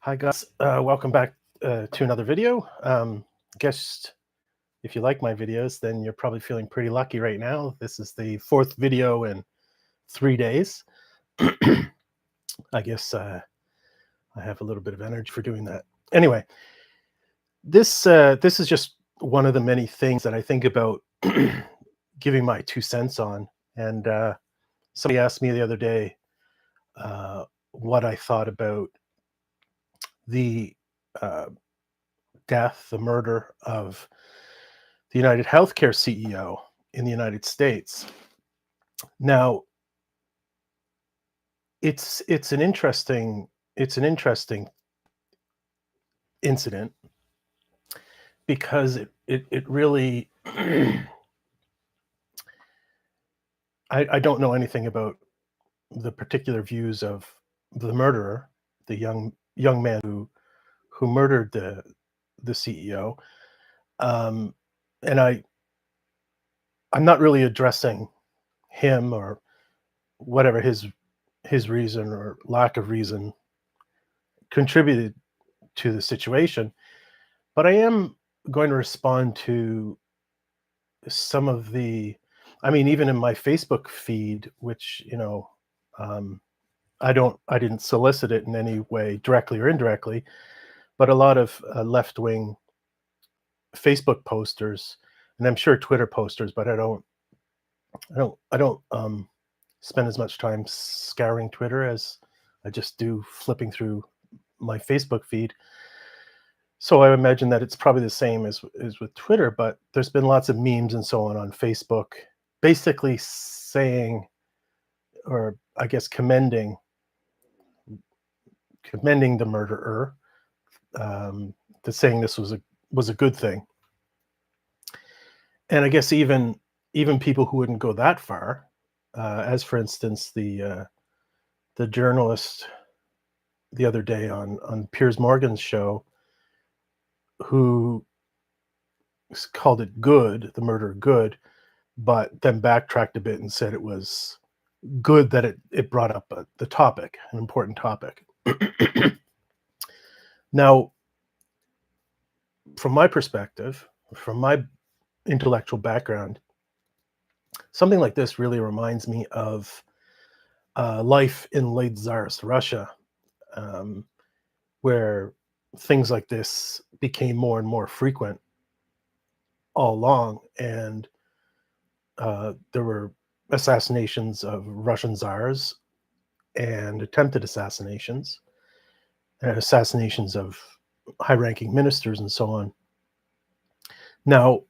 Hi guys, welcome back to another video. Guess if you like my videos, then you're probably feeling pretty lucky right now. This is the fourth video in 3 days. I guess I have a little bit of energy for doing that. Anyway, this is just one of the many things that I think about giving my 2 cents on. And somebody asked me the other day what I thought about the uh, death, the murder of the United Healthcare CEO in the United States. Now, it's an interesting incident because it really I don't know anything about the particular views of the murderer, the young man who murdered the CEO. Um, and I'm not really addressing him or whatever his reason or lack of reason contributed to the situation, but I am going to respond to some of the I mean, even in my Facebook feed, which, um, I didn't solicit it in any way, directly or indirectly, but a lot of left-wing Facebook posters, and I'm sure Twitter posters, but I don't spend as much time scouring Twitter as I just do flipping through my Facebook feed. So I imagine that it's probably the same as with Twitter, but there's been lots of memes and so on Facebook, basically saying, or I guess commending the murderer, to saying this was a good thing. And I guess even people who wouldn't go that far, as for instance the journalist the other day on Piers Morgan's show, who called it good, the murder good, but then backtracked a bit and said it was good that it brought up the topic, an important topic. Now, from my perspective, from my intellectual background, something like this really reminds me of life in late Tsarist Russia, um, where things like this became more and more frequent all along, and there were assassinations of Russian czars and attempted assassinations, and assassinations of high-ranking ministers and so on. Now,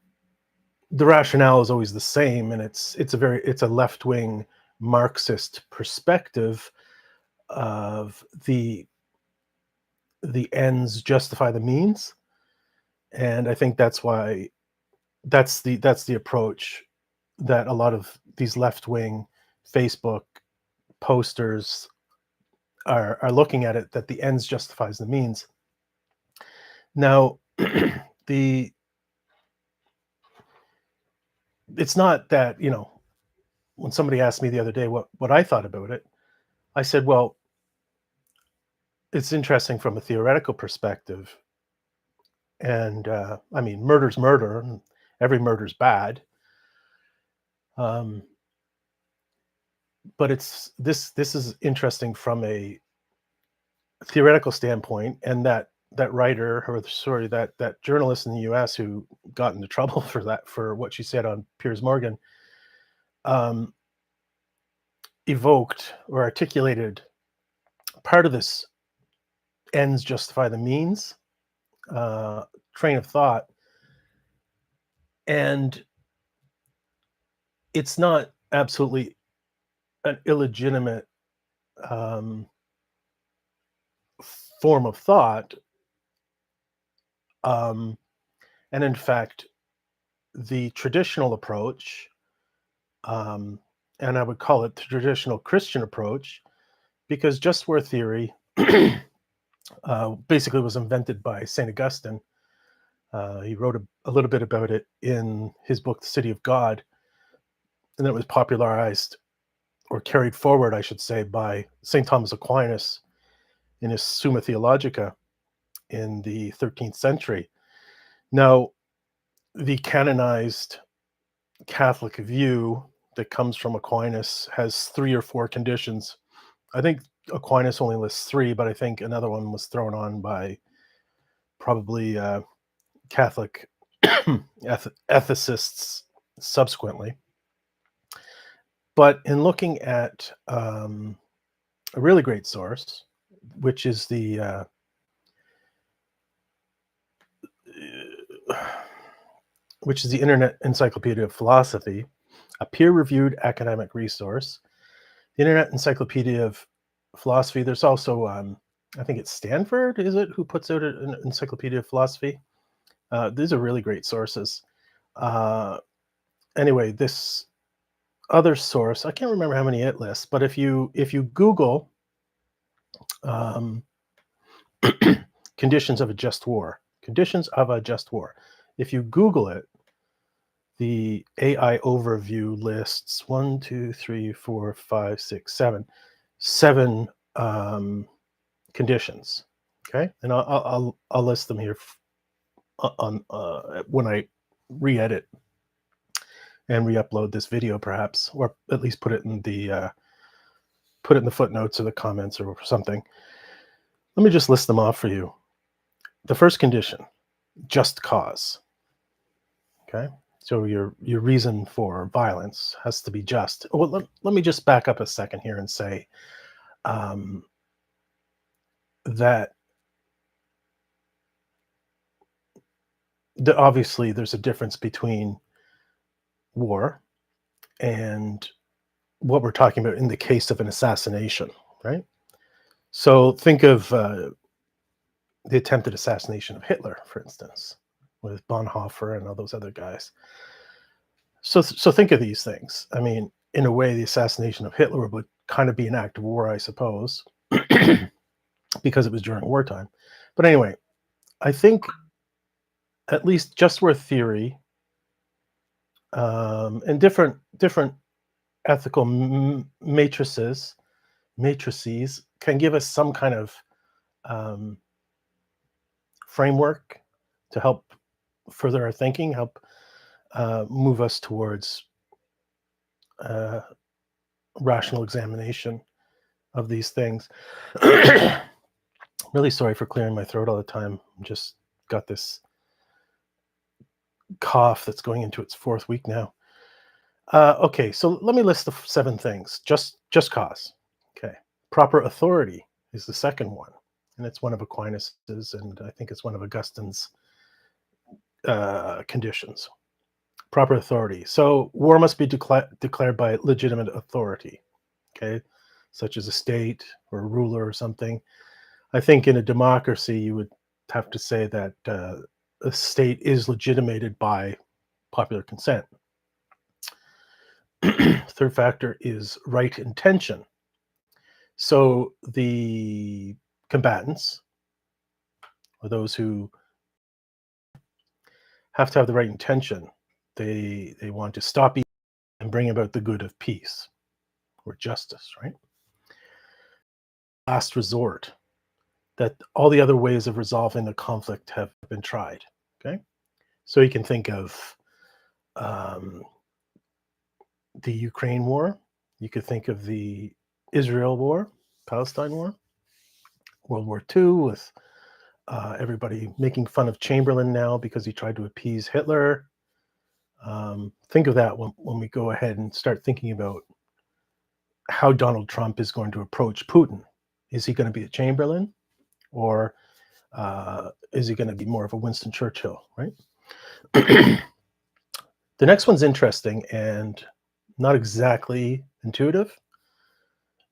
the rationale is always the same, and it's a left-wing Marxist perspective of the ends justify the means, and I think that's why that's the approach that a lot of these left-wing Facebook posters are looking at it, that the ends justifies the means. Now, the it's not that, when somebody asked me the other day what I thought about it, I said, well, it's interesting from a theoretical perspective. And I mean, murder's murder, and every murder's bad. Um, but this is interesting from a theoretical standpoint, and that writer, or sorry, that journalist in the U.S. who got into trouble for what she said on Piers Morgan, um, evoked or articulated part of this ends justify the means uh, train of thought, and it's not absolutely an illegitimate um, form of thought, um, and in fact, the traditional approach, um, and I would call it the traditional Christian approach, because just where theory basically was invented by Saint Augustine. He wrote a little bit about it in his book, The City of God, and then it was popularized or carried forward, I should say, by St. Thomas Aquinas in his Summa Theologica. in the 13th century. Now, the canonized Catholic view that comes from Aquinas has 3 or 4 conditions. I think Aquinas only lists 3, but I think another one was thrown on by probably Catholic ethicists subsequently. But in looking at a really great source, which is the Internet Encyclopedia of Philosophy, a peer-reviewed academic resource. The Internet Encyclopedia of Philosophy. There's also, I think it's Stanford, is it, who puts out an Encyclopedia of Philosophy? These are really great sources. Anyway, this other source, I can't remember how many it lists, but if you Google conditions of a just war, if you Google it, the AI overview lists 1, 2, 3, 4, 5, 6, 7 conditions. Okay, and I'll list them here on when I re-edit and re-upload this video, perhaps, or at least put it in the footnotes or the comments or something. Let me just list them off for you. The first condition: just cause. Okay, so your reason for violence has to be just. Well, let me just back up a second here and say that obviously there's a difference between war and what we're talking about in the case of an assassination, right? So think of the attempted assassination of Hitler, for instance, with Bonhoeffer and all those other guys. So think of these things. I mean, in a way, the assassination of Hitler would kind of be an act of war, I suppose, because it was during wartime. But anyway, I think at least just war theory and different ethical matrices can give us some kind of framework to help further our thinking, help move us towards rational examination of these things. Really sorry for clearing my throat all the time. Just got this cough that's going into its 4th week now. Okay, so let me list the 7 things. Just cause. Okay. Proper authority is the second one, and it's one of Aquinas's, and I think it's one of Augustine's conditions. Proper authority. So war must be declared by legitimate authority, okay, such as a state or a ruler or something. I think in a democracy you would have to say that a state is legitimated by popular consent. Third factor is right intention. So the combatants, or those who have to have the right intention, they want to stop evil and bring about the good of peace or justice, right? Last resort, that all the other ways of resolving the conflict have been tried. Okay, so you can think of the Ukraine war. You could think of the Israel war, Palestine war, World War II, with everybody making fun of Chamberlain now because he tried to appease Hitler. Think of that when we go ahead and start thinking about how Donald Trump is going to approach Putin. Is he going to be a Chamberlain, or is he going to be more of a Winston Churchill, right? The next one's interesting and not exactly intuitive.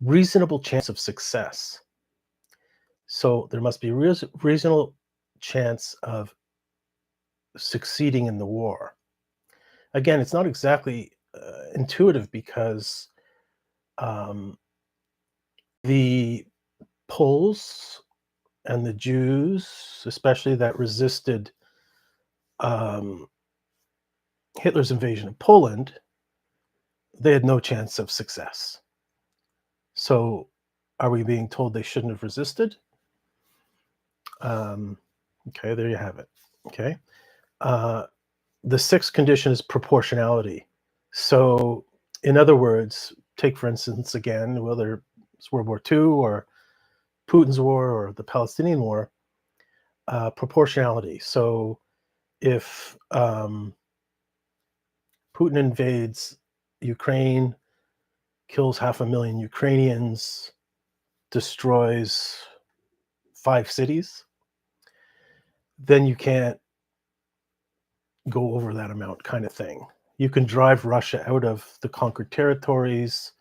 Reasonable chance of success. So there must be reasonable chance of succeeding in the war. Again, it's not exactly intuitive because the Poles and the Jews, especially that resisted Hitler's invasion of Poland, they had no chance of success. So are we being told they shouldn't have resisted? Okay, there you have it. Okay. Uh, the sixth condition is proportionality. So, in other words, take for instance again, whether it's World War II or Putin's war or the Palestinian war, proportionality. So, if Putin invades Ukraine, kills 500,000 Ukrainians, destroys 5 cities, then you can't go over that amount, kind of thing. You can drive Russia out of the conquered territories.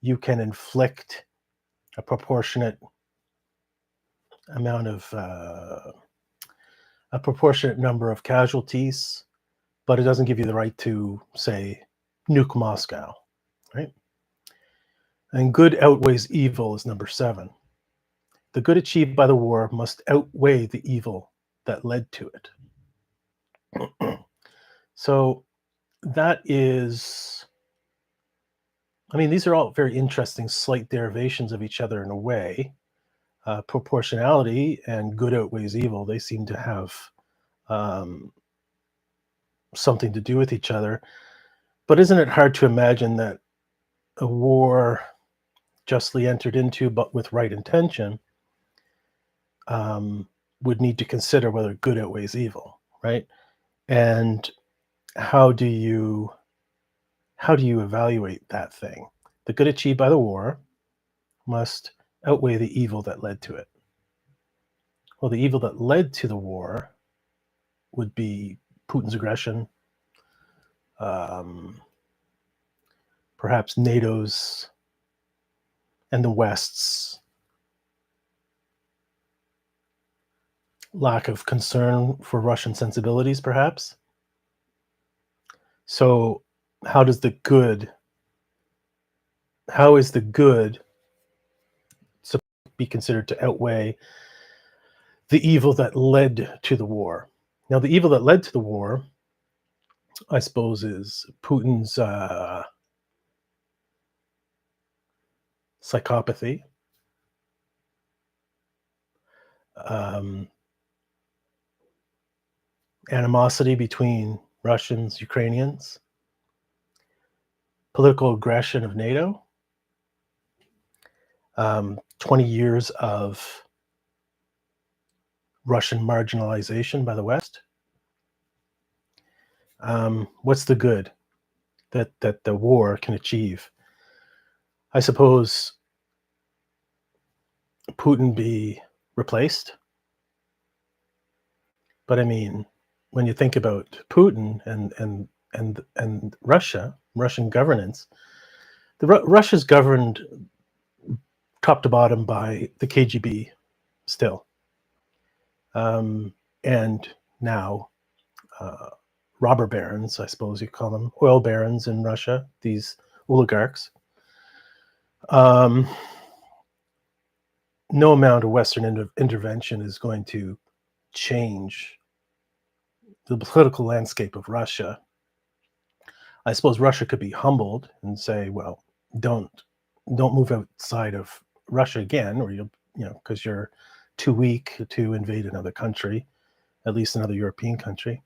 You can inflict a proportionate amount of a proportionate number of casualties, but it doesn't give you the right to, say, nuke Moscow, right? And good outweighs evil is number 7. The good achieved by the war must outweigh the evil that led to it. So that is, I mean, these are all very interesting, slight derivations of each other in a way. Proportionality and good outweighs evil, they seem to have um, something to do with each other. But isn't it hard to imagine that a war justly entered into, but with right intention, um, would need to consider whether good outweighs evil, right? And how do you evaluate that thing? The good achieved by the war must outweigh the evil that led to it. Well, the evil that led to the war would be Putin's aggression, um, perhaps NATO's and the West's lack of concern for Russian sensibilities, perhaps. So, how does the good, how is the good supposed to be considered to outweigh the evil that led to the war? Now, the evil that led to the war, I suppose, is Putin's psychopathy, um, animosity between Russians, Ukrainians, political aggression of NATO, 20 years of Russian marginalization by the West. What's the good that the war can achieve? I suppose Putin be replaced, but I mean, when you think about Putin and Russian governance, Russia's governed top to bottom by the KGB still, and now robber barons, I suppose you call them, oil barons in Russia, these oligarchs. No amount of Western intervention is going to change the political landscape of Russia. I suppose Russia could be humbled and say, "Well, don't move outside of Russia again, or because you're too weak to invade another country, at least another European country."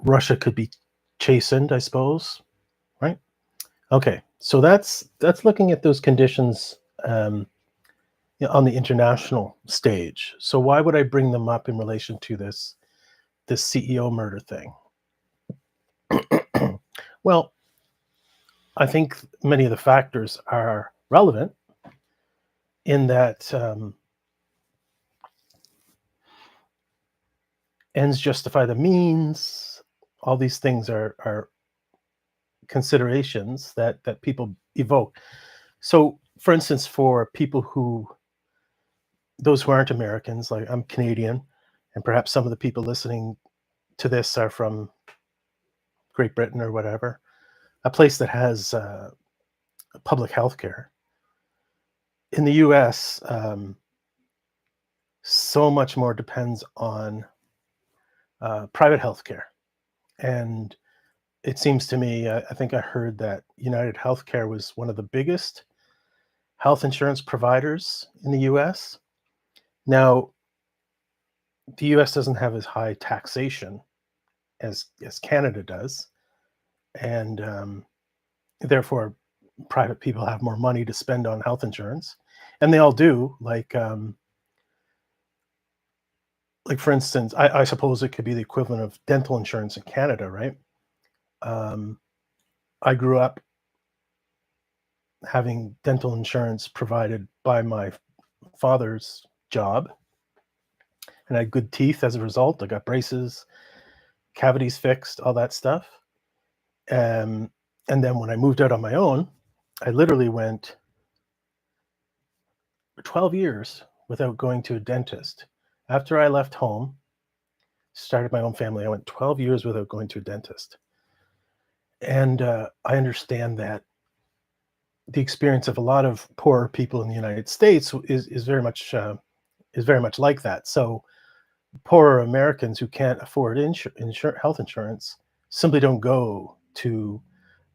Russia could be chastened, I suppose, right? Okay, so that's looking at those conditions on the international stage. So why would I bring them up in relation to this CEO murder thing? Well, I think many of the factors are relevant in that ends justify the means. All these things are considerations that people evoke. So, for instance, for people those who aren't Americans, like I'm Canadian, and perhaps some of the people listening to this are from Great Britain or whatever, a place that has public health care. In the US, so much more depends on private health care. And it seems to me, I think I heard that United Healthcare was one of the biggest health insurance providers in the US. Now, the US doesn't have as high taxation as Canada does, and therefore private people have more money to spend on health insurance, and they all do. Like for instance, I suppose it could be the equivalent of dental insurance in Canada, right? Um, I grew up having dental insurance provided by my father's job, and I had good teeth as a result. I got braces, cavities fixed, all that stuff. Um, and then when I moved out on my own, I literally went 12 years without going to a dentist. After I left home, started my own family, I went 12 years without going to a dentist. And I understand that the experience of a lot of poor people in the United States is very much like that. So poorer Americans who can't afford health insurance simply don't go to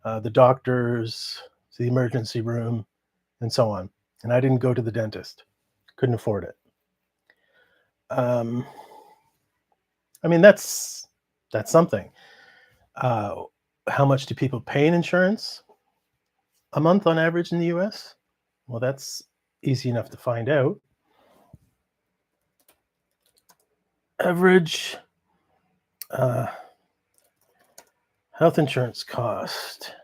the doctors, the emergency room, and so on. And I didn't go to the dentist; couldn't afford it. Um, I mean, that's something. Uh, how much do people pay in insurance a month on average in the U.S.? Well, that's easy enough to find out. Average uh, health insurance cost,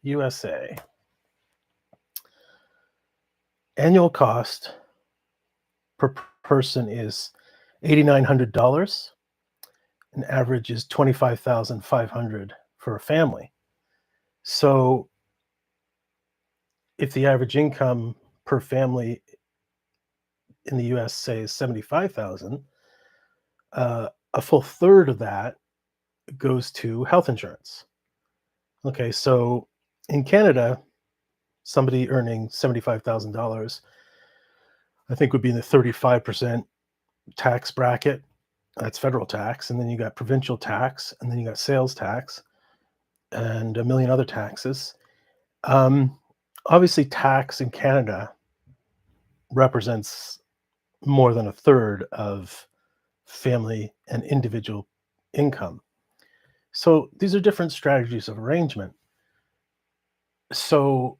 USA. Annual cost per person is $8,900. An average is 25,500 for a family. So if the average income per family in the US, say, is 75,000, a full third of that goes to health insurance. Okay, so in Canada, somebody earning $75,000, I think would be in the 35% tax bracket. That's federal tax. And then you got provincial tax, and then you got sales tax, and a million other taxes. Um, Obviously, tax in Canada represents more than a third of family and individual income. So these are different strategies of arrangement. So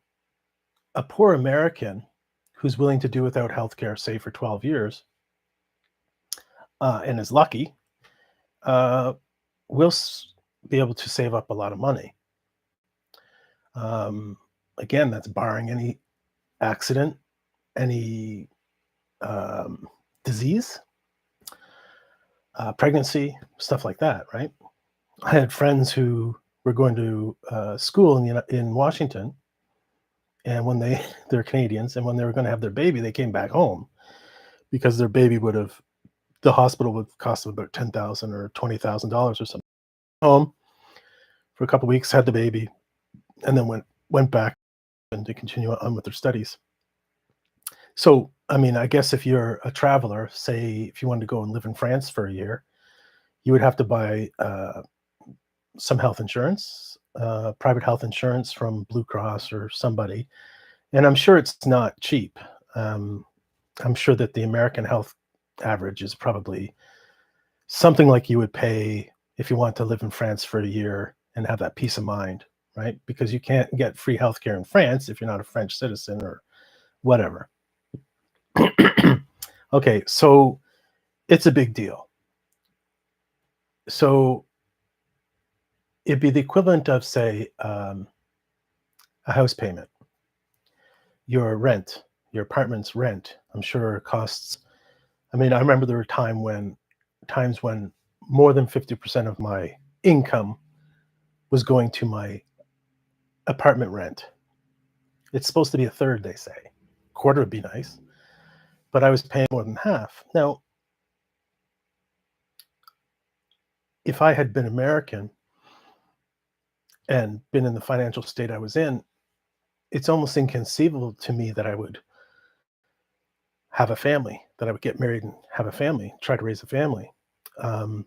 a poor American who's willing to do without healthcare, say for 12 years, and is lucky, uh, will be able to save up a lot of money. Um, Again, that's barring any accident, any um, disease, pregnancy, stuff like that, right? I had friends who were going to school in Washington, and when they're Canadians, and when they were going to have their baby, they came back home because their baby the hospital would cost them about $10,000 or $20,000 or something. Home for a couple of weeks, had the baby, and then went back and to continue on with their studies. So, I mean, I guess if you're a traveler, say if you wanted to go and live in France for a year, you would have to buy some health insurance, private health insurance from Blue Cross or somebody. And I'm sure it's not cheap. Um, I'm sure that the American health average is probably something like you would pay if you want to live in France for a year and have that peace of mind, right? Because you can't get free healthcare in France if you're not a French citizen or whatever. Okay, so it's a big deal. So it'd be the equivalent of, say, a house payment. Your rent, your apartment's rent, I'm sure costs. I mean, I remember there were times when more than 50% of my income was going to my apartment rent. It's supposed to be a third, they say. Quarter would be nice, but I was paying more than half. Now, if I had been American and been in the financial state I was in, it's almost inconceivable to me that I would have a family, that I would get married and have a family, try to raise a family. Um,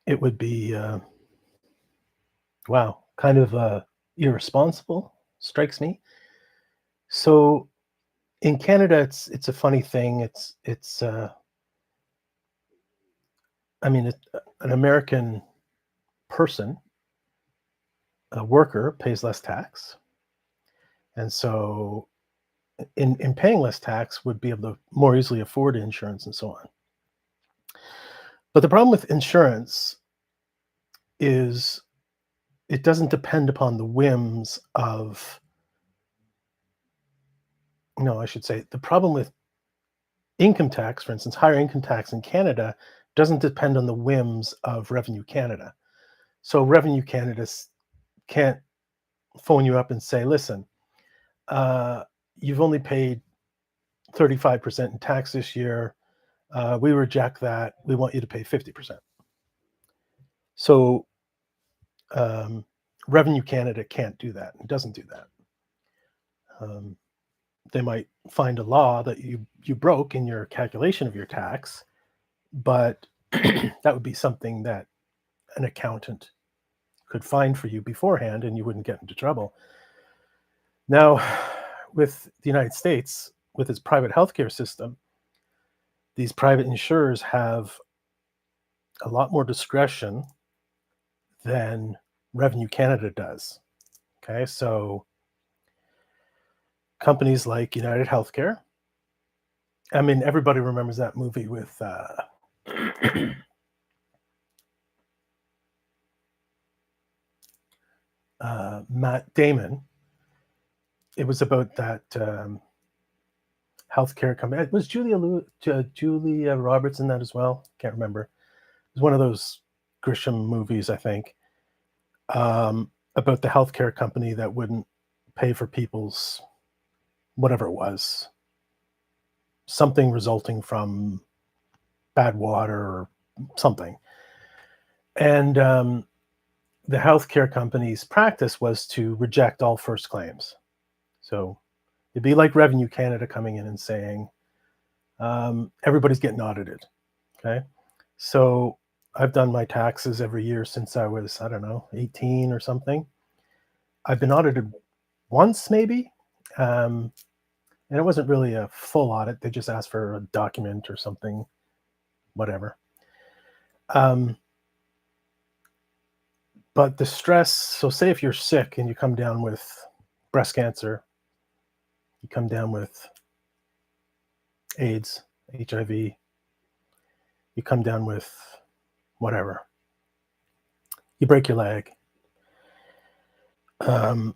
it would be, wow, kind of irresponsible, strikes me. So In Canada, it's a funny thing. I mean, an American person, a worker, pays less tax, and so in paying less tax would be able to more easily afford insurance and so on. But the problem with insurance is it doesn't depend upon the whims of, no, I should say, the problem with income tax, for instance, higher income tax in Canada doesn't depend on the whims of Revenue Canada. So Revenue Canada can't phone you up and say, listen, uh, you've only paid 35% in tax this year. We reject that. We want you to pay 50%. So um, Revenue Canada can't do that. It doesn't do that. Um, they might find a law that you broke in your calculation of your tax, but that would be something that an accountant could find for you beforehand, and you wouldn't get into trouble. Now, with the United States, with its private healthcare system, these private insurers have a lot more discretion than Revenue Canada does. Okay, so companies like United Healthcare, I mean, everybody remembers that movie with Matt Damon. It was about that healthcare company. Was Julia Roberts in that as well? Can't remember. It was one of those Grisham movies, I think, about the healthcare company that wouldn't pay for people's whatever it was, something resulting from bad water or something. And the healthcare company's practice was to reject all first claims. So it'd be like Revenue Canada coming in and saying, everybody's getting audited. Okay. So I've done my taxes every year since I was, I don't know, 18 or something. I've been audited once, maybe. And it wasn't really a full audit. They just asked for a document or something, whatever. But the stress, so say if you're sick and you come down with breast cancer, you come down with AIDS, HIV, you come down with whatever, you break your leg, and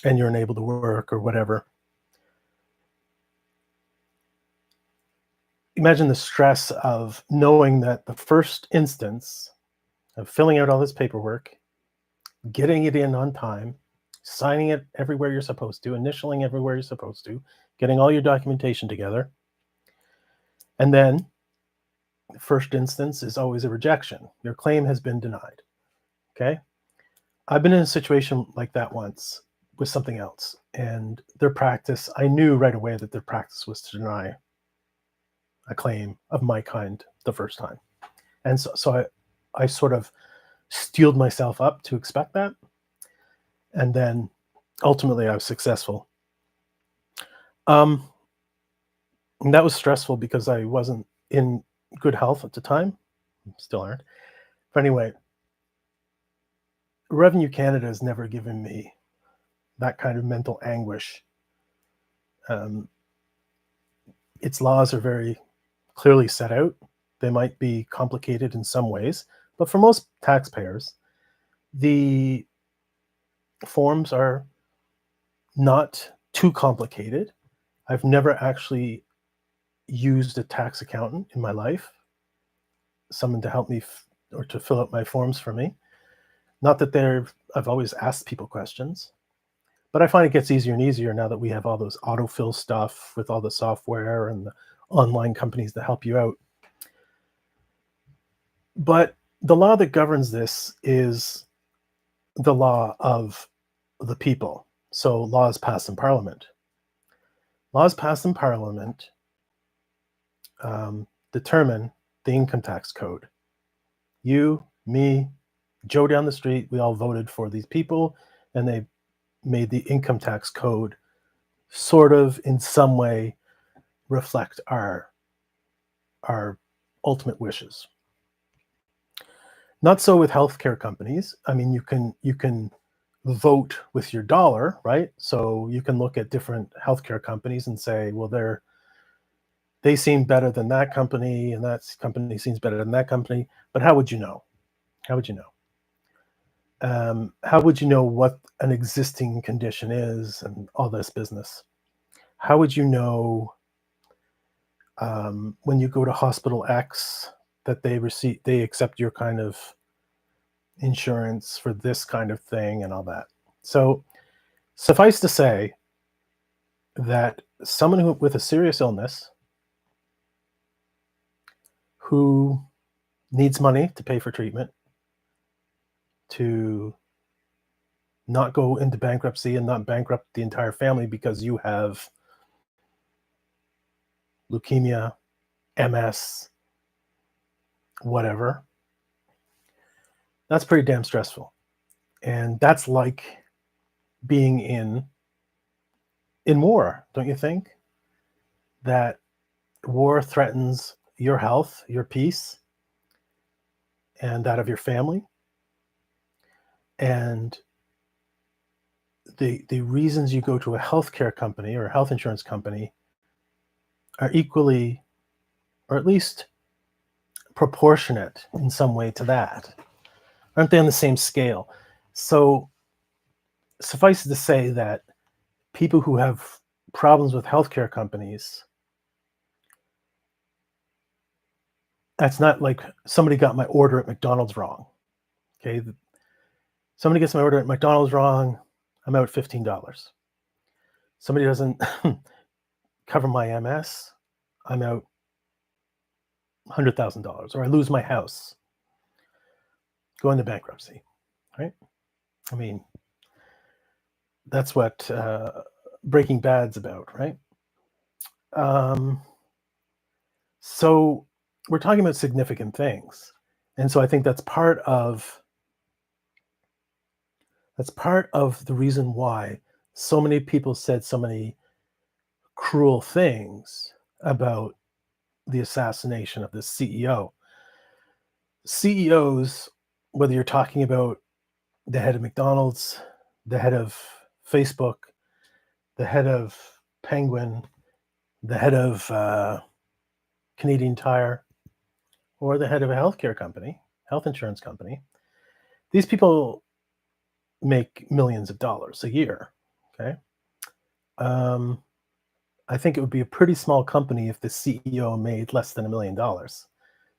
you're unable to work or whatever. Imagine the stress of knowing that the first instance of filling out all this paperwork, getting it in on time, signing it everywhere you're supposed to, initialing everywhere you're supposed to, getting all your documentation together. And then the first instance is always a rejection. Your claim has been denied. Okay. I've been in a situation like that once with something else, and their practice, I knew right away that their practice was to deny a claim of my kind the first time. And so I sort of steeled myself up to expect that. And then ultimately I was successful. And that was stressful because I wasn't in good health at the time. Still aren't. But anyway, Revenue Canada has never given me that kind of mental anguish. Its laws are very clearly set out. They might be complicated in some ways, but for most taxpayers, the forms are not too complicated. I've never actually used a tax accountant in my life, someone to help me or to fill out my forms for me. Not that I've always asked people questions, but I find it gets easier and easier now that we have all those autofill stuff with all the software and the online companies that help you out. But the law that governs this is the law of the people. So laws passed in Parliament. Laws passed in Parliament determine the income tax code. You, me, Joe down the street, we all voted for these people, and they made the income tax code sort of in some way reflect our ultimate wishes. Not so with healthcare companies. I mean, you can vote with your dollar, right? So you can look at different healthcare companies and say, well, they seem better than that company, and that company seems better than that company. But how would you know? How would you know? How would you know what an existing condition is and all this business? How would you know when you go to hospital X that they accept your kind of insurance for this kind of thing and all that? So suffice to say that someone with a serious illness who needs money to pay for treatment, to not go into bankruptcy and not bankrupt the entire family because you have leukemia, MS, whatever. That's pretty damn stressful. And that's like being in war, don't you think? That war threatens your health, your peace, and that of your family. And the reasons you go to a healthcare company or a health insurance company are equally, or at least proportionate in some way to that. Aren't they on the same scale? So suffice it to say that people who have problems with healthcare companies, that's not like somebody got my order at McDonald's wrong. Okay. Somebody gets my order at McDonald's wrong, I'm out $15. Somebody doesn't cover my MS, I'm out $100,000, or I lose my house, go into bankruptcy, right? I mean, that's what Breaking Bad's about, right? So we're talking about significant things, and so I think that's part of the reason why so many people said so many cruel things about the assassination of this CEO. CEOs, whether you're talking about the head of McDonald's, the head of Facebook, the head of Penguin, the head of Canadian Tire, or the head of a healthcare company, health insurance company, these people make millions of dollars a year. Okay. I think it would be a pretty small company if the CEO made less than $1 million.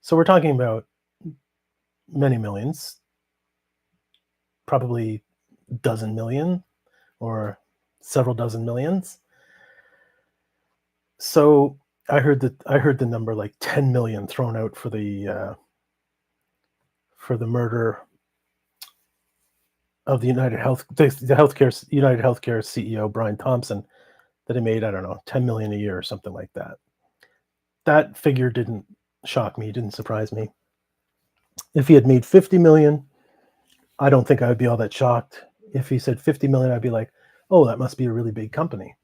So we're talking about many millions, probably a dozen million or several dozen millions. So I heard the number like 10 million thrown out for the murder of the United Healthcare CEO Brian Thompson, that he made, I don't know, 10 million a year or something like that. That figure didn't shock me, didn't surprise me. If he had made 50 million, I don't think I would be all that shocked. If he said 50 million, I'd be like, oh, that must be a really big company.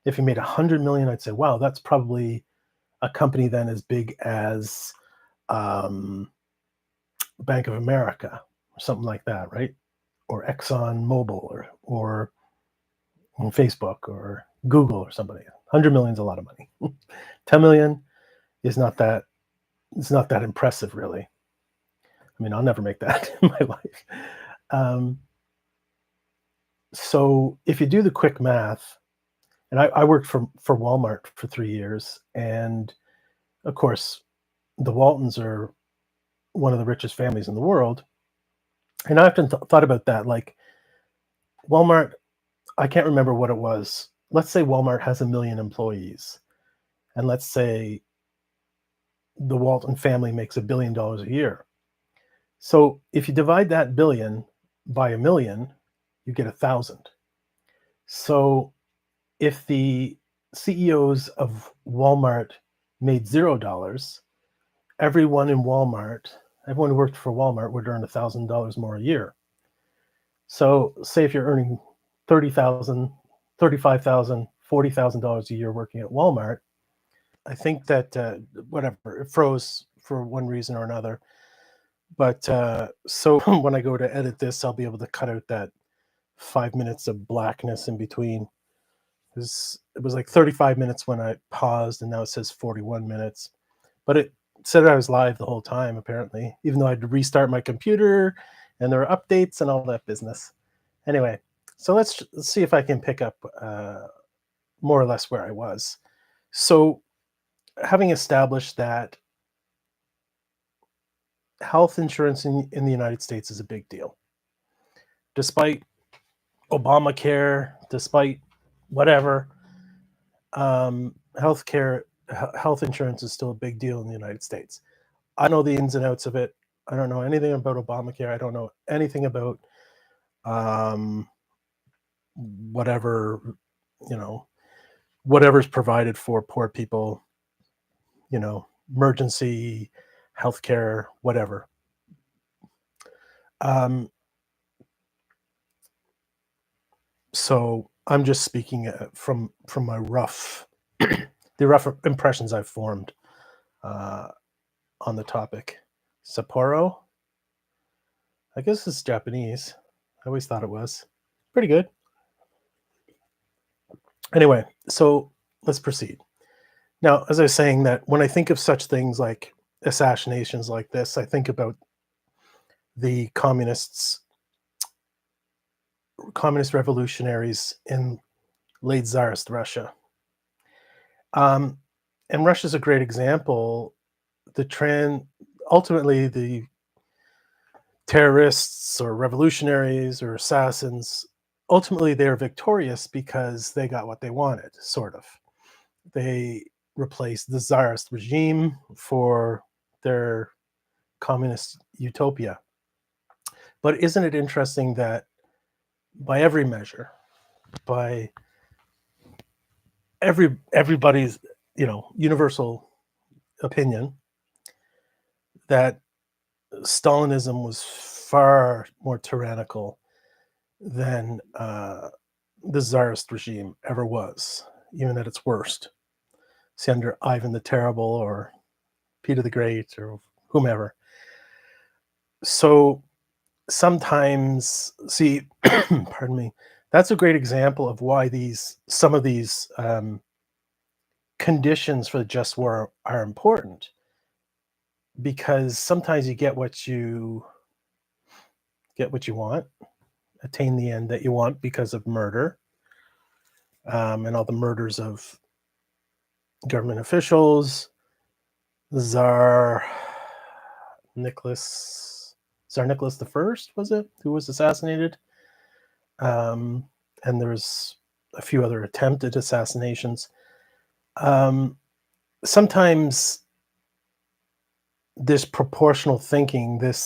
If he made 100 million, I'd say, wow, that's probably a company then as big as Bank of America or something like that, right? Or Exxon Mobil or Facebook or Google or somebody. 100 million is a lot of money. 10 million is not that. It's not that impressive, really. I mean, I'll never make that in my life. So if you do the quick math, and I worked for Walmart for 3 years, and of course, the Waltons are one of the richest families in the world. And I often thought about that, like Walmart, I can't remember what it was. Let's say Walmart has 1 million employees, and let's say the Walton family makes $1 billion a year. So if you divide that billion by 1 million, you get 1,000. So if the CEOs of Walmart made $0, everyone who worked for Walmart would earn $1,000 more a year. So say if you're earning 30,000, 35,000, $40,000 a year working at Walmart. I think that whatever, it froze for one reason or another. But so when I go to edit this, I'll be able to cut out that 5 minutes of blackness in between. It was like 35 minutes when I paused, and now it says 41 minutes. But it said I was live the whole time, apparently, even though I had to restart my computer and there were updates and all that business. Anyway, so let's see if I can pick up more or less where I was. So, having established that health insurance in the United States is a big deal, despite Obamacare, despite whatever, health insurance is still a big deal in the United States. I know the ins and outs of it. I don't know anything about Obamacare. I don't know anything about um, whatever, you know, whatever's provided for poor people, emergency healthcare, whatever. Um, so I'm just speaking from my rough, the rough impressions I've formed on the topic. Sapporo, I guess it's Japanese. I always thought it was pretty good. Anyway, so let's proceed. Now, as I was saying, that when I think of such things like assassinations like this, I think about the communist revolutionaries in late Tsarist Russia. And Russia's a great example. Ultimately, the terrorists or revolutionaries or assassins, ultimately they're victorious because they got what they wanted, sort of. They replaced the Tsarist regime for their communist utopia. But isn't it interesting that by every measure, by everybody's universal opinion, that Stalinism was far more tyrannical than the Tsarist regime ever was, even at its worst. See, under Ivan the Terrible or Peter the Great or whomever. So sometimes, see, pardon me, that's a great example of why some of these conditions for the just war are important, because sometimes you get what you want, attain the end that you want because of murder, and all the murders of government officials. Tsar Nicholas the First, was it, who was assassinated? And there was a few other attempted assassinations. Sometimes this proportional thinking, the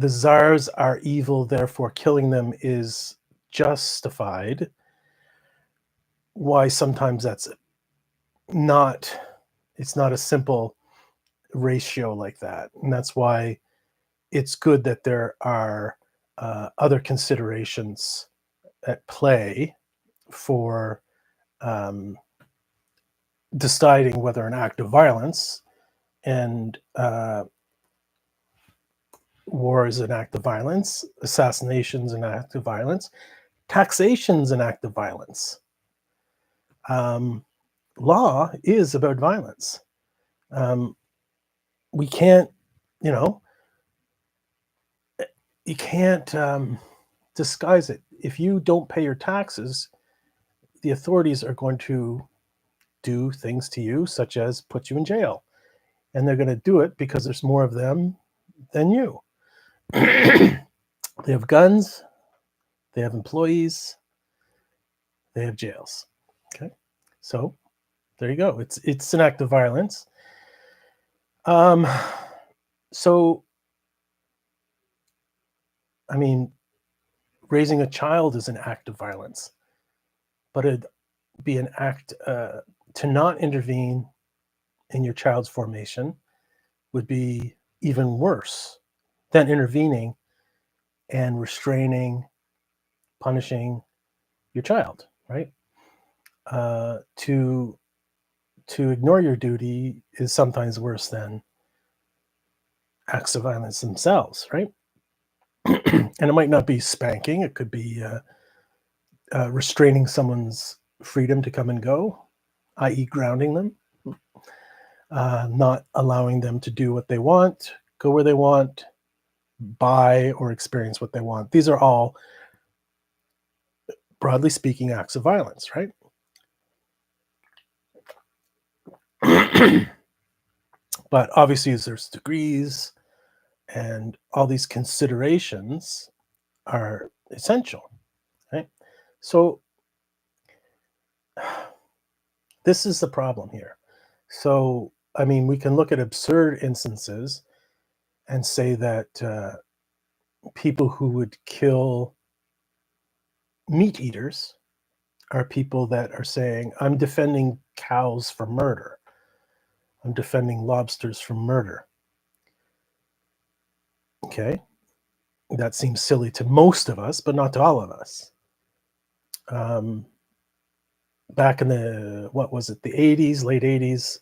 czars are evil, therefore killing them is justified. Why sometimes it's not a simple ratio like that, and that's why it's good that there are other considerations at play for deciding whether an act of violence, and war is an act of violence, assassination's an act of violence, taxation's an act of violence. Law is about violence. We can't, you can't disguise it. If you don't pay your taxes, the authorities are going to do things to you, such as put you in jail. And they're going to do it because there's more of them than you. They have guns, they have employees, they have jails. Okay, so there you go. It's an act of violence. So, I mean, raising a child is an act of violence, but it'd be an act to not intervene in your child's formation would be even worse than intervening and restraining, punishing your child, right? To ignore your duty is sometimes worse than acts of violence themselves, right? And it might not be spanking; it could be restraining someone's freedom to come and go, i.e., grounding them, not allowing them to do what they want, go where they want, buy or experience what they want. These are all, broadly speaking, acts of violence, right? But obviously, there's degrees, and all these considerations are essential, right? So, this is the problem here. So, I mean, we can look at absurd instances and say that people who would kill meat eaters are people that are saying, I'm defending cows from murder. I'm defending lobsters from murder. Okay. That seems silly to most of us, but not to all of us. Um, Back in what was it, the 80s, late 80s,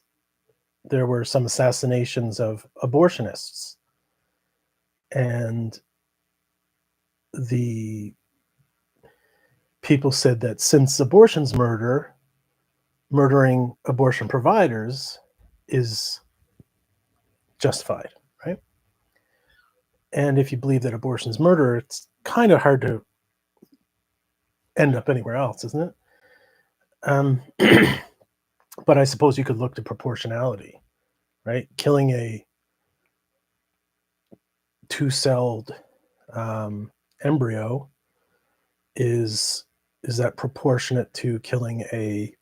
there were some assassinations of abortionists. And the people said that since abortion's murder, murdering abortion providers is justified, right? And if you believe that abortion is murder, it's kind of hard to end up anywhere else, isn't it? But I suppose you could look to proportionality, right? Killing a two-celled embryo is that proportionate to killing a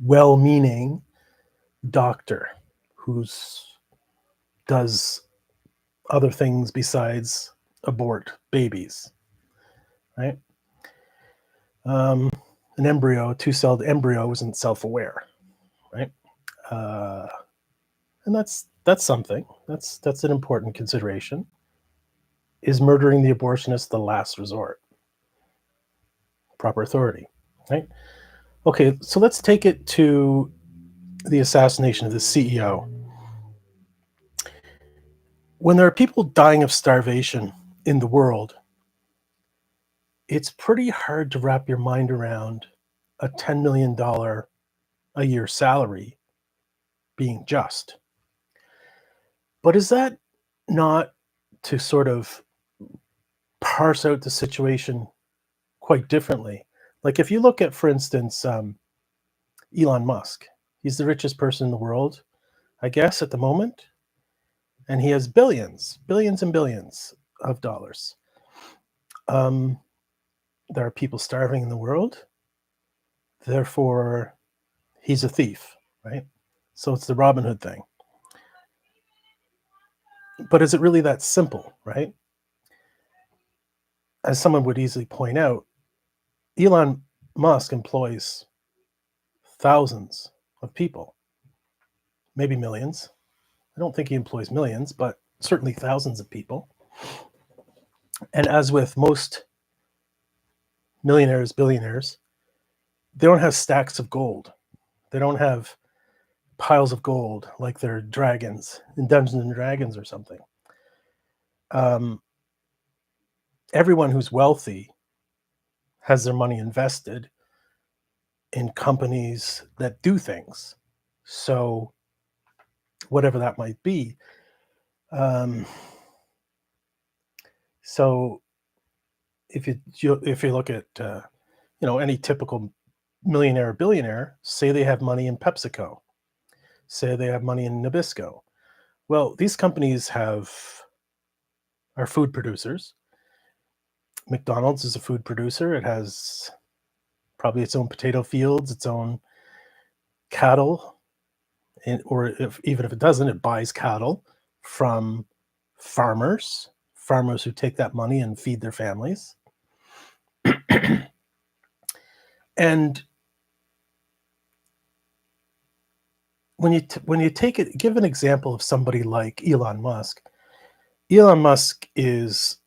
well-meaning doctor who's does other things besides abort babies, right? An embryo, a two-celled embryo, isn't self-aware, right? And that's something. That's an important consideration. Is murdering the abortionist the last resort? Proper authority, right? Okay, so let's take it to the assassination of the CEO. When there are people dying of starvation in the world, it's pretty hard to wrap your mind around a $10 million a year salary being just. But is that not to sort of parse out the situation quite differently? Like if you look at, for instance, Elon Musk, he's the richest person in the world, I guess, at the moment. And he has billions and billions of dollars. There are people starving in the world. Therefore, he's a thief, right? So it's the Robin Hood thing. But is it really that simple, right? As someone would easily point out, Elon Musk employs thousands of people, maybe millions. I don't think he employs millions, but certainly thousands of people. And as with most millionaires, billionaires, they don't have stacks of gold. They don't have piles of gold like they're dragons in Dungeons and Dragons or something. Everyone who's wealthy has their money invested in companies that do things. So, whatever that might be. So, if you look at any typical millionaire or billionaire, say they have money in PepsiCo, say they have money in Nabisco. Well, these companies are food producers. McDonald's is a food producer. It has probably its own potato fields, its own cattle, or even if it doesn't, it buys cattle from farmers who take that money and feed their families. And when you take it, give an example of somebody like Elon Musk. Elon Musk is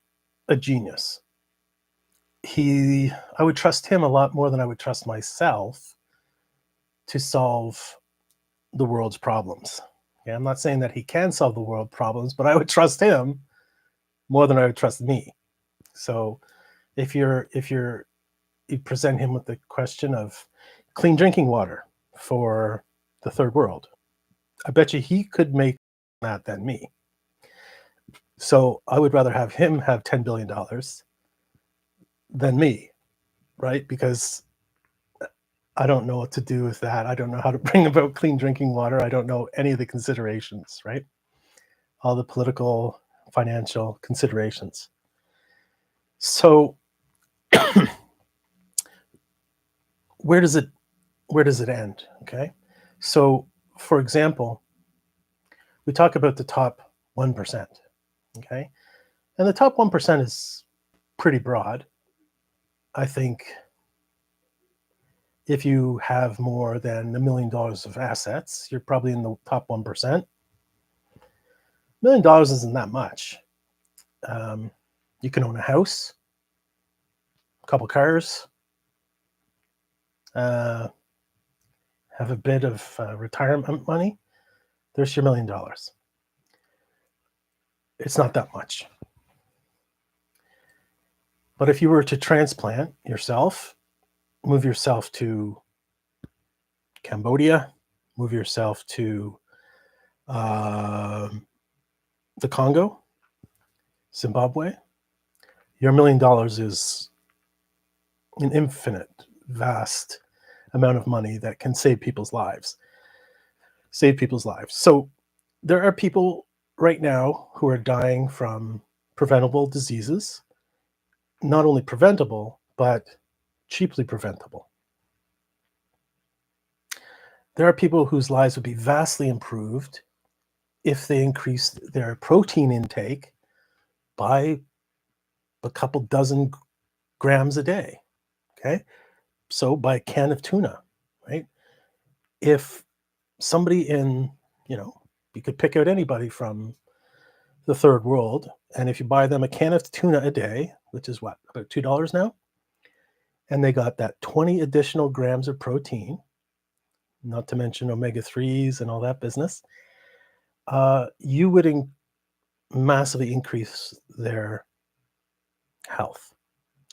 a genius. I would trust him a lot more than I would trust myself to solve the world's problems. Okay, I'm not saying that he can solve the world problems, but I would trust him more than I would trust me. So if you present him with the question of clean drinking water for the third world, I bet you he could make that than me. So I would rather have him have $10 billion than me, right? Because I don't know what to do with that. I don't know how to bring about clean drinking water. I don't know any of the considerations, right? All the political, financial considerations. So where does it where does it end? Okay. So for example, we talk about the top 1%. Okay. And the top 1% is pretty broad. I think if you have more than $1 million of assets, you're probably in the top 1%. $1 million isn't that much. Um, you can own a house, a couple cars, uh, have a bit of retirement money. There's your $1 million. It's not that much. But if you were to transplant yourself, move yourself to Cambodia, move yourself to uh, the Congo, Zimbabwe, your $1 million is an infinite, vast amount of money that can save people's lives. Save people's lives. So there are people right now who are dying from preventable diseases, not only preventable, but cheaply preventable. There are people whose lives would be vastly improved if they increased their protein intake by a couple dozen grams a day. Okay. So by a can of tuna, right? If somebody you could pick out anybody from the third world, and if you buy them a can of tuna a day, which is what, about $2 now, and they got that 20 additional grams of protein, not to mention omega-3s and all that business, you would massively increase their health.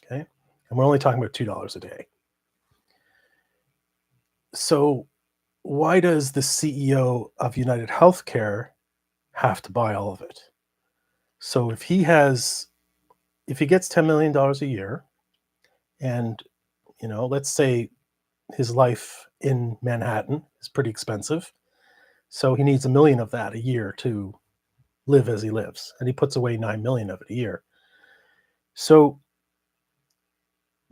Okay. And we're only talking about $2 a day. So why does the CEO of United Healthcare have to buy all of it? So if he gets $10 million a year, and let's say his life in Manhattan is pretty expensive, so he needs $1 million of that a year to live as he lives, and he puts away $9 million of it a year. So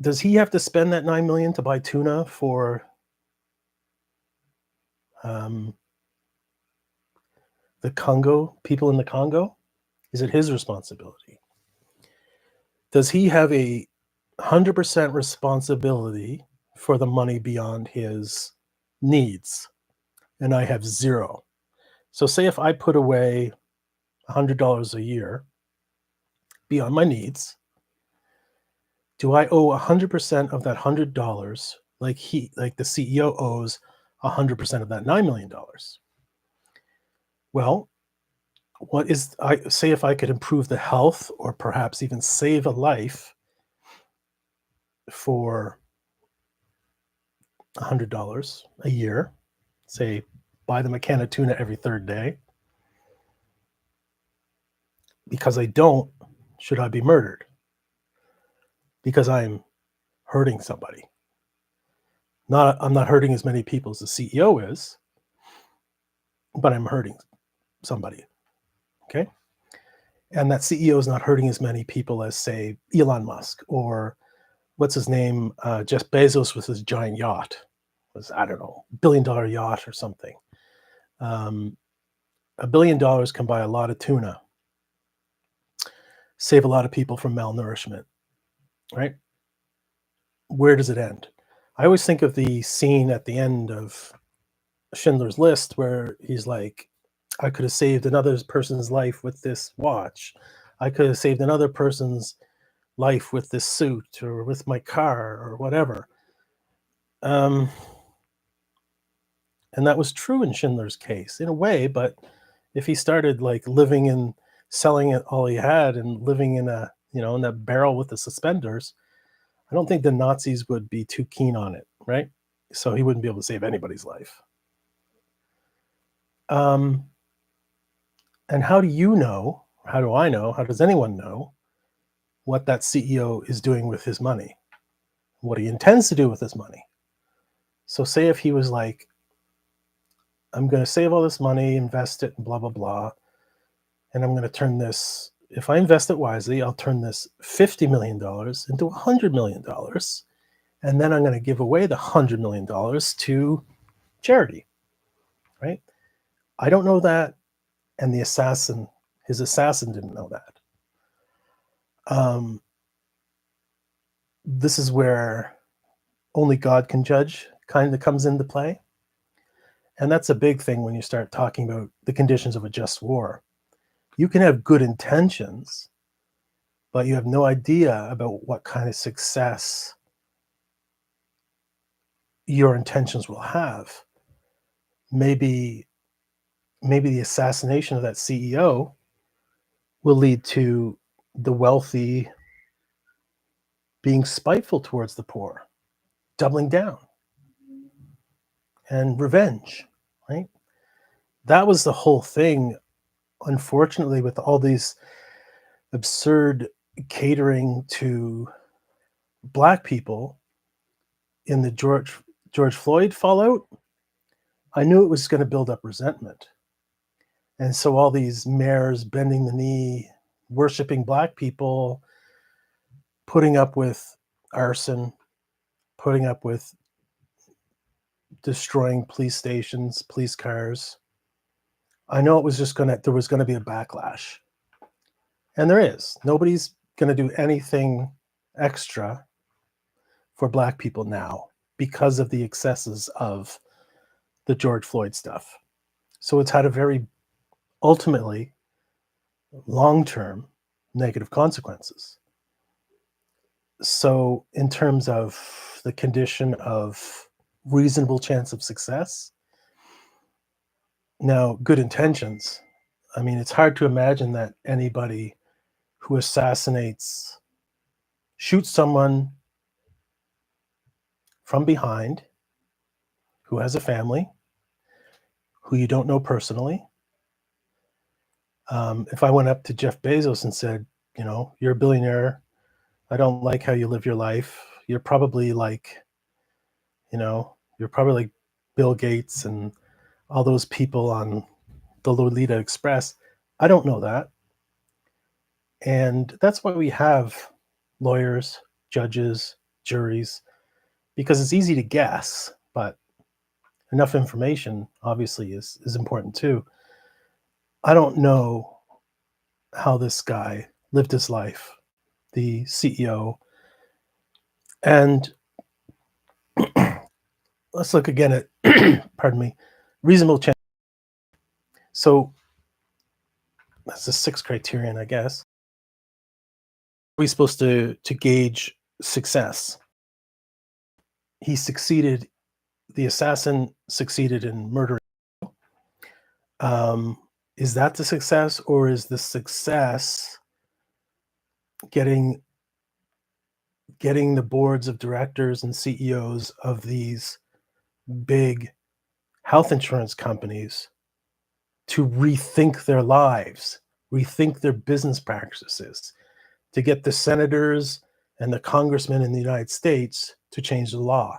does he have to spend that $9 million to buy tuna for the Congo, people in the Congo? Is it his responsibility? Does he have a 100% responsibility for the money beyond his needs? And I have zero. So say if I put away $100 a year beyond my needs, do I owe 100% of that $100 like the CEO owes 100% of that $9 million? Well, I say if I could improve the health or perhaps even save a life for $100 a year, say buy them a can of tuna every third day. Because I don't, should I be murdered? Because I'm hurting somebody. I'm not hurting as many people as the CEO is, but I'm hurting somebody. Okay. And that CEO is not hurting as many people as, say, Elon Musk or what's his name, Jeff Bezos with his giant yacht. I don't know, $1 billion yacht or something. $1 billion can buy a lot of tuna, save a lot of people from malnourishment, right? Where does it end? I always think of the scene at the end of Schindler's List where he's like, I could have saved another person's life with this watch. I could have saved another person's life with this suit or with my car or whatever. Um, and that was true in Schindler's case in a way, but if he started like living in selling it all he had and living in a in that barrel with the suspenders, I don't think the Nazis would be too keen on it, right? So he wouldn't be able to save anybody's life. Um, and how do you know? How do I know? How does anyone know what that CEO is doing with his money? What he intends to do with his money? So, say if he was like, I'm going to save all this money, invest it, and blah, blah, blah. And I'm going to turn this, if I invest it wisely, I'll turn this $50 million into $100 million. And then I'm going to give away the $100 million to charity, right? I don't know that. And his assassin didn't know that. This is where only God can judge kind of comes into play. And that's a big thing when you start talking about the conditions of a just war. You can have good intentions, but you have no idea about what kind of success your intentions will have. Maybe the assassination of that CEO will lead to the wealthy being spiteful towards the poor, doubling down, and revenge, right? That was the whole thing, unfortunately, with all these absurd catering to Black people in the George Floyd fallout. I knew it was going to build up resentment. And so all these mayors bending the knee, worshiping Black people, putting up with arson, putting up with destroying police stations, police cars. I know there was going to be a backlash. And there is. Nobody's going to do anything extra for Black people now because of the excesses of the George Floyd stuff. So it's had a very ultimately long-term negative consequences. So in terms of the condition of reasonable chance of success, now good intentions. I mean, it's hard to imagine that anybody who shoots someone from behind, who has a family, who you don't know personally. If I went up to Jeff Bezos and said, you're a billionaire, I don't like how you live your life. You're probably like, you're probably like Bill Gates and all those people on the Lolita Express. I don't know that. And that's why we have lawyers, judges, juries, because it's easy to guess, but enough information obviously is important too. I don't know how this guy lived his life, the CEO. And let's look again at, pardon me, reasonable chance. So that's the sixth criterion, I guess. Are we supposed to gauge success? The assassin succeeded in murdering. Is that the success, or is the success getting the boards of directors and CEOs of these big health insurance companies to rethink their lives, rethink their business practices, to get the senators and the congressmen in the United States to change the law?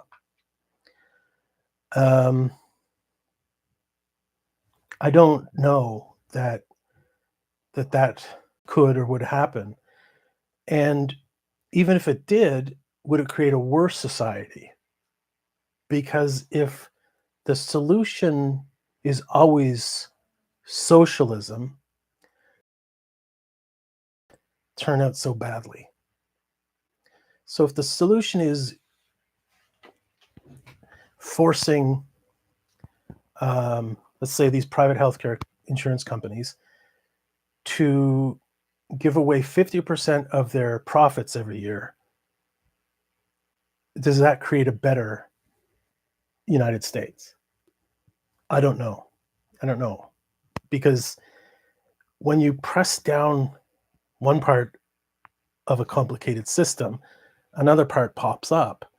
I don't know that could or would happen. And even if it did, would it create a worse society? Because if the solution is always socialism, turn out so badly. So if the solution is forcing, let's say, these private healthcare insurance companies to give away 50% of their profits every year, does that create a better United States? I don't know. I don't know. Because when you press down one part of a complicated system, another part pops up,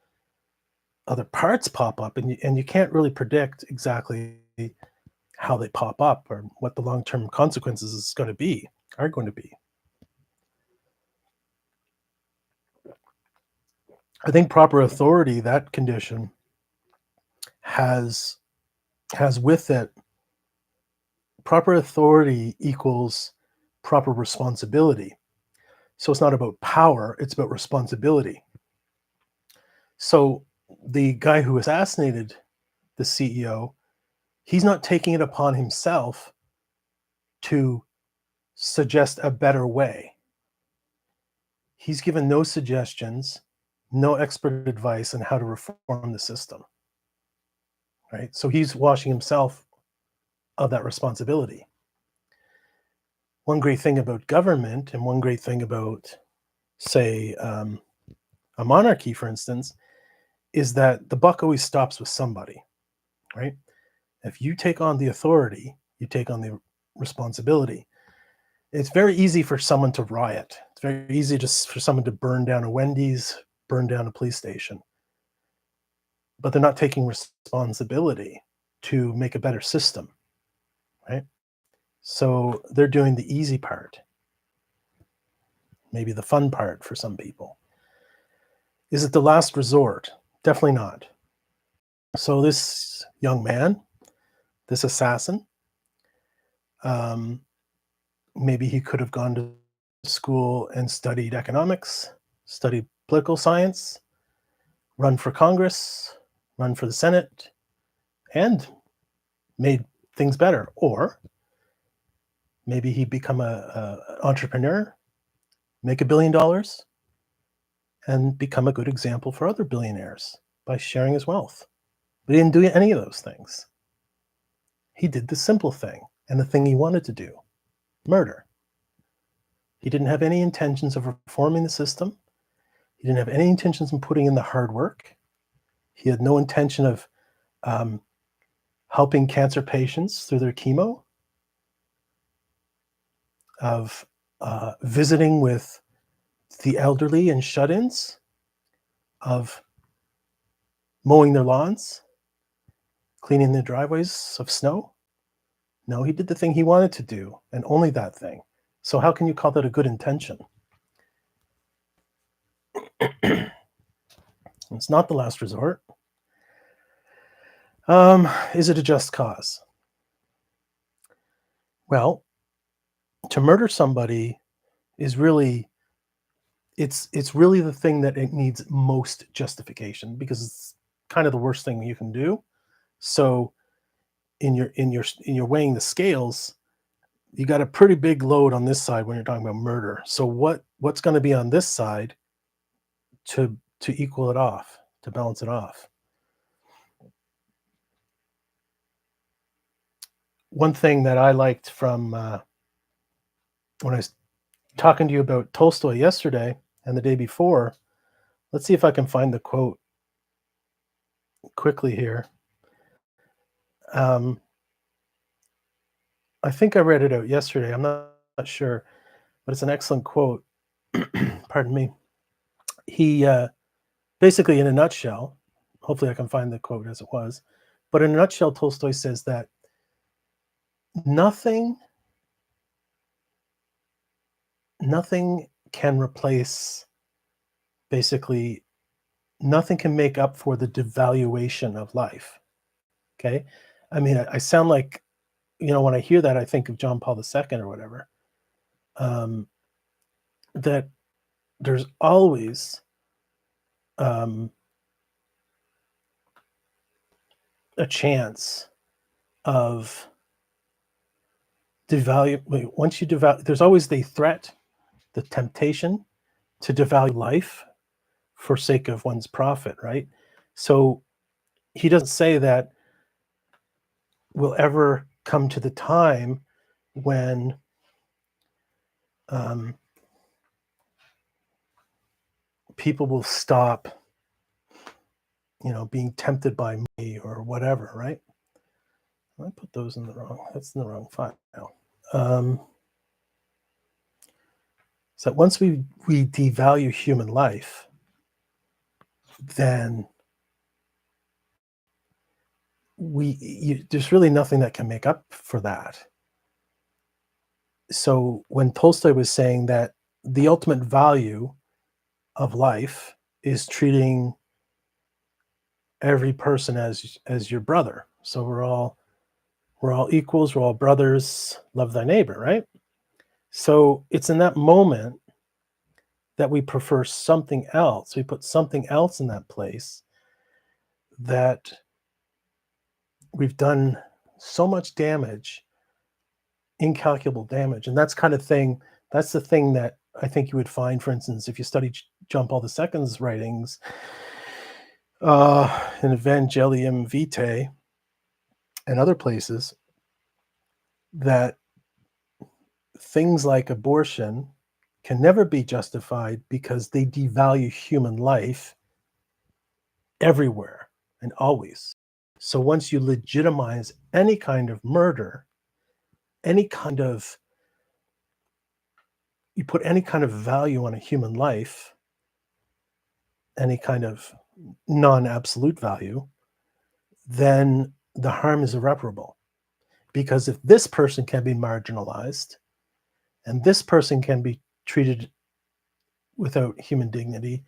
other parts pop up, and you can't really predict exactly how they pop up or what the long-term consequences is going to be, are going to be. I think proper authority, that condition, has with it proper authority equals proper responsibility. So it's not about power, it's about responsibility. So the guy who assassinated the CEO, he's not taking it upon himself to suggest a better way. He's given no suggestions, no expert advice on how to reform the system, right? So he's washing himself of that responsibility. One great thing about government, and one great thing about, say, a monarchy, for instance, is that the buck always stops with somebody, right? If you take on the authority, you take on the responsibility. It's very easy for someone to riot. It's very easy just for someone to burn down a Wendy's, burn down a police station. But they're not taking responsibility to make a better system, right? So they're doing the easy part, maybe the fun part for some people. Is it the last resort? Definitely not. So this young man, this assassin, um, maybe he could have gone to school and studied economics, studied political science, run for Congress, run for the Senate, and made things better. Or maybe he become an entrepreneur, make $1 billion, and become a good example for other billionaires by sharing his wealth. But he didn't do any of those things. He did the simple thing and the thing he wanted to do, murder. He didn't have any intentions of reforming the system. He didn't have any intentions of putting in the hard work. He had no intention of helping cancer patients through their chemo, of visiting with the elderly and shut-ins, of mowing their lawns, cleaning their driveways of snow. No, he did the thing he wanted to do, and only that thing. So how can you call that a good intention? It's not the last resort. Is it a just cause? Well, to murder somebody is really it's really the thing that it needs most justification, because it's kind of the worst thing you can do. So in your weighing the scales, you got a pretty big load on this side when you're talking about murder. So what's going to be on this side to equal it off, to balance it off? One thing that I liked from when I was talking to you about Tolstoy yesterday and the day before, let's see if I can find the quote quickly here. Um, I think I read it out yesterday. I'm not sure, but it's an excellent quote. Pardon me. He basically, in a nutshell, hopefully I can find the quote as it was, but in a nutshell, Tolstoy says that nothing, nothing can replace, basically, nothing can make up for the devaluation of life. Okay, I mean, I sound like, when I hear that, I think of John Paul II or whatever. Um, that there's always um, a chance of devalue. Once you devalue, there's always the threat, the temptation to devalue life for sake of one's profit, right? So he doesn't say that we'll ever come to the time when um, people will stop, being tempted by me or whatever, right? I put those in the wrong. That's in the wrong file. Um, so once we devalue human life, then there's really nothing that can make up for that. So when Tolstoy was saying that the ultimate value of life is treating every person as your brother. So we're all equals, we're all brothers, love thy neighbor, right? So it's in that moment that we prefer something else. We put something else in that place that we've done so much damage, incalculable damage. And that's the thing that I think you would find, for instance, if you study John Paul II's writings, in Evangelium Vitae and other places, that things like abortion can never be justified because they devalue human life everywhere and always. So once you legitimize any kind of murder, any kind of you put any kind of value on a human life, any kind of non-absolute value, then the harm is irreparable. Because if this person can be marginalized and this person can be treated without human dignity,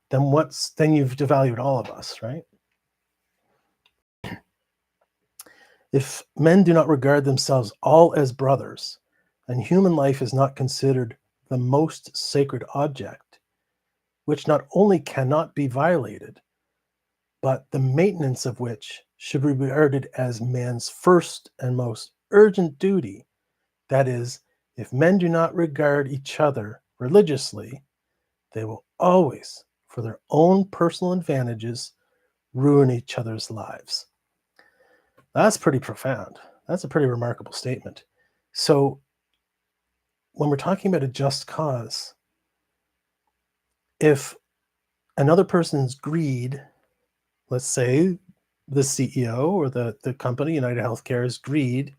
then you've devalued all of us, right? If men do not regard themselves all as brothers, and human life is not considered the most sacred object, which not only cannot be violated, but the maintenance of which should be regarded as man's first and most urgent duty, that is, if men do not regard each other religiously, they will always, for their own personal advantages, ruin each other's lives. That's pretty profound. That's a pretty remarkable statement. So when we're talking about a just cause, if another person's greed, let's say the CEO or the company, United Healthcare's greed,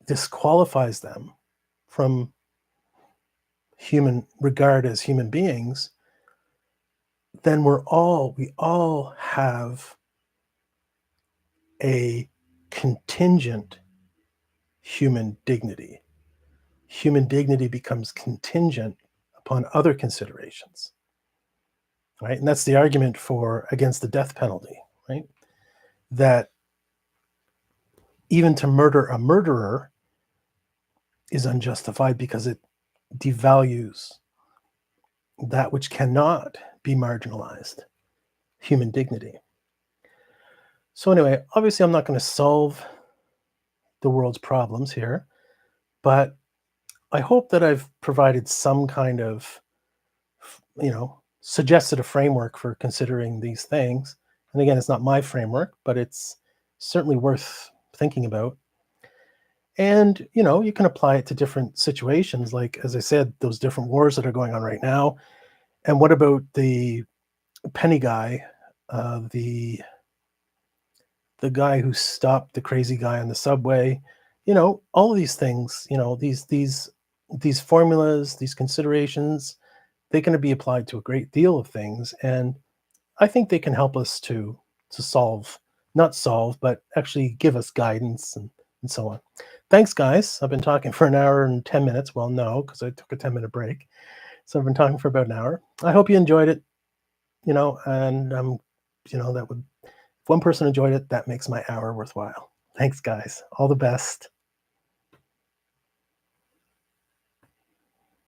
disqualifies them from human regard as human beings, then we all have a contingent human dignity. Human dignity becomes contingent upon other considerations, right? And that's the argument against the death penalty, right? That even to murder a murderer is unjustified because it devalues that which cannot be marginalized, human dignity. So anyway, obviously I'm not going to solve the world's problems here, but I hope that I've provided some kind of, suggested a framework for considering these things. And again, it's not my framework, but it's certainly worth thinking about. And, you can apply it to different situations, like, as I said, those different wars that are going on right now. And what about the penny guy, the guy who stopped the crazy guy on the subway? All of these things, these formulas, these considerations, they're going to be applied to a great deal of things, and I think they can help us to solve, not solve, but actually give us guidance and so on. Thanks, guys. I've been talking for an hour and 10 minutes. Well, no, because I took a 10-minute break. So I've been talking for about an hour. I hope you enjoyed it, and that would, if one person enjoyed it, that makes my hour worthwhile. Thanks, guys. All the best.